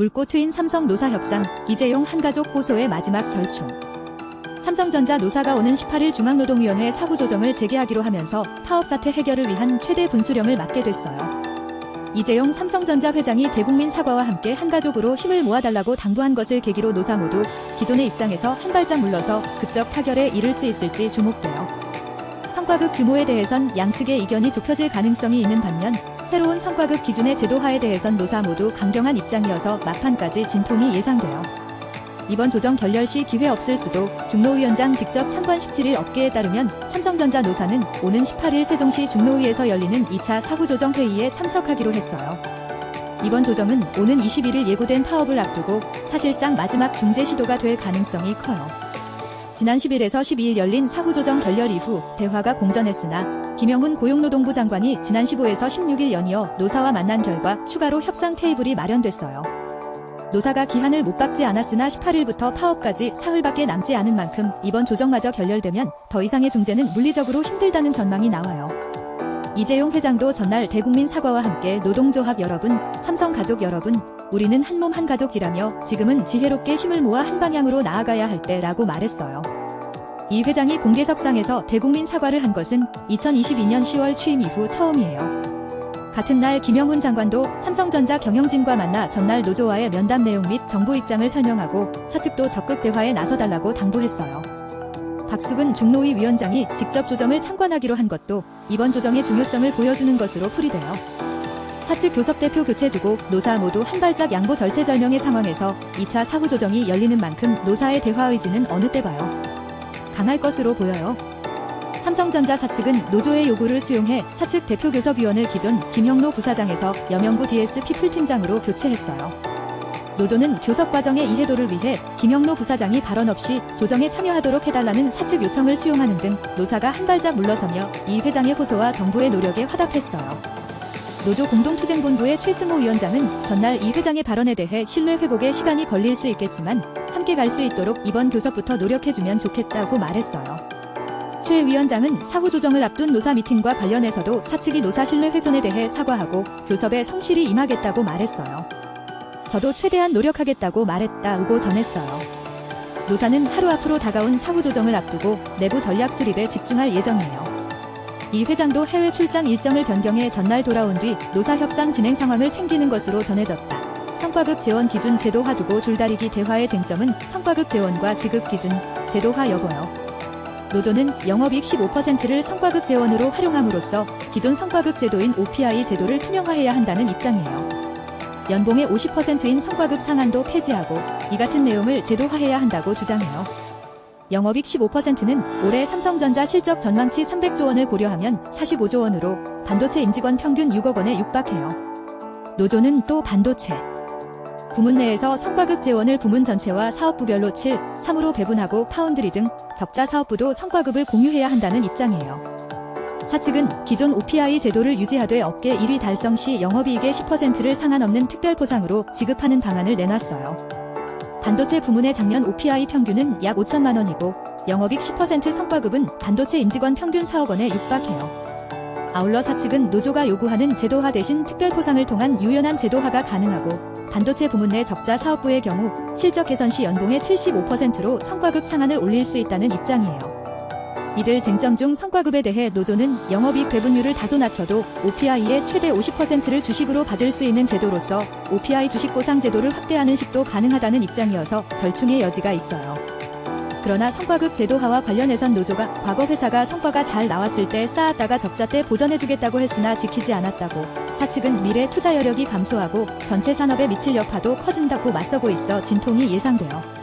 물꼬 트인 삼성 노사 협상, 이재용 한가족 호소의 마지막 절충. 삼성전자 노사가 오는 18일 중앙노동위원회 사후조정을 재개하기로 하면서 파업 사태 해결을 위한 최대 분수령을 맡게 됐어요. 이재용 삼성전자 회장이 대국민 사과와 함께 한가족으로 힘을 모아달라고 당부한 것을 계기로 노사 모두 기존의 입장에서 한 발짝 물러서 극적 타결에 이를 수 있을지 주목돼요. 성과급 규모에 대해선 양측의 이견이 좁혀질 가능성이 있는 반면 새로운 성과급 기준의 제도화에 대해선 노사 모두 강경한 입장이어서 막판까지 진통이 예상돼요. 이번 조정 결렬 시 기회 없을 수도. 중노위원장 직접 참관 17일 업계에 따르면 삼성전자 노사는 오는 18일 세종시 중노위에서 열리는 2차 사후조정 회의에 참석하기로 했어요. 이번 조정은 오는 21일 예고된 파업을 앞두고 사실상 마지막 중재 시도가 될 가능성이 커요. 지난 10일에서 12일 열린 사후조정 결렬 이후 대화가 공전했으나 김영훈 고용노동부 장관이 지난 15에서 16일 연이어 노사와 만난 결과 추가로 협상 테이블이 마련됐어요. 노사가 기한을 못 박지 않았으나 18일부터 파업까지 사흘밖에 남지 않은 만큼 이번 조정마저 결렬되면 더 이상의 중재는 물리적으로 힘들다는 전망이 나와요. 이재용 회장도 전날 대국민 사과와 함께 노동조합 여러분, 삼성 가족 여러분, 우리는 한몸 한가족이라며 지금은 지혜롭게 힘을 모아 한 방향으로 나아가야 할 때라고 말했어요. 이 회장이 공개석상에서 대국민 사과를 한 것은 2022년 10월 취임 이후 처음이에요. 같은 날 김영훈 장관도 삼성전자 경영진과 만나 전날 노조와의 면담 내용 및 정부 입장을 설명하고 사측도 적극 대화에 나서달라고 당부했어요. 박수근 중노위 위원장이 직접 조정을 참관하기로 한 것도 이번 조정의 중요성을 보여주는 것으로 풀이돼요. 사측 교섭대표 교체 두고 노사 모두 한 발짝 양보 절체절명의 상황에서 2차 사후조정이 열리는 만큼 노사의 대화 의지는 어느 때 봐요. 강할 것으로 보여요. 삼성전자 사측은 노조의 요구를 수용해 사측 대표교섭위원을 기존 김형로 부사장에서 여명구 DSP 풀팀장으로 교체했어요. 노조는 교섭 과정의 이해도를 위해 김형로 부사장이 발언 없이 조정에 참여하도록 해달라는 사측 요청을 수용하는 등 노사가 한 발짝 물러서며 이 회장의 호소와 정부의 노력에 화답했어요. 노조 공동투쟁본부의 최승호 위원장은 전날 이 회장의 발언에 대해 신뢰 회복에 시간이 걸릴 수 있겠지만 함께 갈 수 있도록 이번 교섭부터 노력해주면 좋겠다고 말했어요. 최 위원장은 사후조정을 앞둔 노사 미팅과 관련해서도 사측이 노사 신뢰 훼손에 대해 사과하고 교섭에 성실히 임하겠다고 말했어요. 저도 최대한 노력하겠다고 말했다고 전했어요. 노사는 하루 앞으로 다가온 사후조정을 앞두고 내부 전략 수립에 집중할 예정이에요. 이 회장도 해외 출장 일정을 변경해 전날 돌아온 뒤 노사 협상 진행 상황을 챙기는 것으로 전해졌다. 성과급 재원 기준 제도화 두고 줄다리기 대화의 쟁점은 성과급 재원과 지급 기준 제도화 여부요. 노조는 영업이익 15%를 성과급 재원으로 활용함으로써 기존 성과급 제도인 OPI 제도를 투명화해야 한다는 입장이에요. 연봉의 50%인 성과급 상한도 폐지하고 이 같은 내용을 제도화해야 한다고 주장해요. 영업이익 15%는 올해 삼성전자 실적 전망치 300조 원을 고려하면 45조 원으로 반도체 임직원 평균 6억 원에 육박해요. 노조는 또 반도체 부문 내에서 성과급 재원을 부문 전체와 사업부별로 7, 3으로 배분하고 파운드리 등 적자 사업부도 성과급을 공유해야 한다는 입장이에요. 사측은 기존 OPI 제도를 유지하되 업계 1위 달성 시 영업이익의 10%를 상한없는 특별보상으로 지급하는 방안을 내놨어요. 반도체 부문의 작년 OPI 평균은 약 5천만 원이고 영업이익 10% 성과급은 반도체 임직원 평균 4억 원에 육박해요. 아울러 사측은 노조가 요구하는 제도화 대신 특별보상을 통한 유연한 제도화가 가능하고 반도체 부문 내 적자 사업부의 경우 실적 개선 시 연봉의 75%로 성과급 상한을 올릴 수 있다는 입장이에요. 이들 쟁점 중 성과급에 대해 노조는 영업이익 배분율을 다소 낮춰도 OPI의 최대 50%를 주식으로 받을 수 있는 제도로서 OPI 주식 보상 제도를 확대하는 식도 가능하다는 입장이어서 절충의 여지가 있어요. 그러나 성과급 제도화와 관련해선 노조가 과거 회사가 성과가 잘 나왔을 때 쌓았다가 적자 때 보전해주겠다고 했으나 지키지 않았다고, 사측은 미래 투자 여력이 감소하고 전체 산업에 미칠 여파도 커진다고 맞서고 있어 진통이 예상돼요.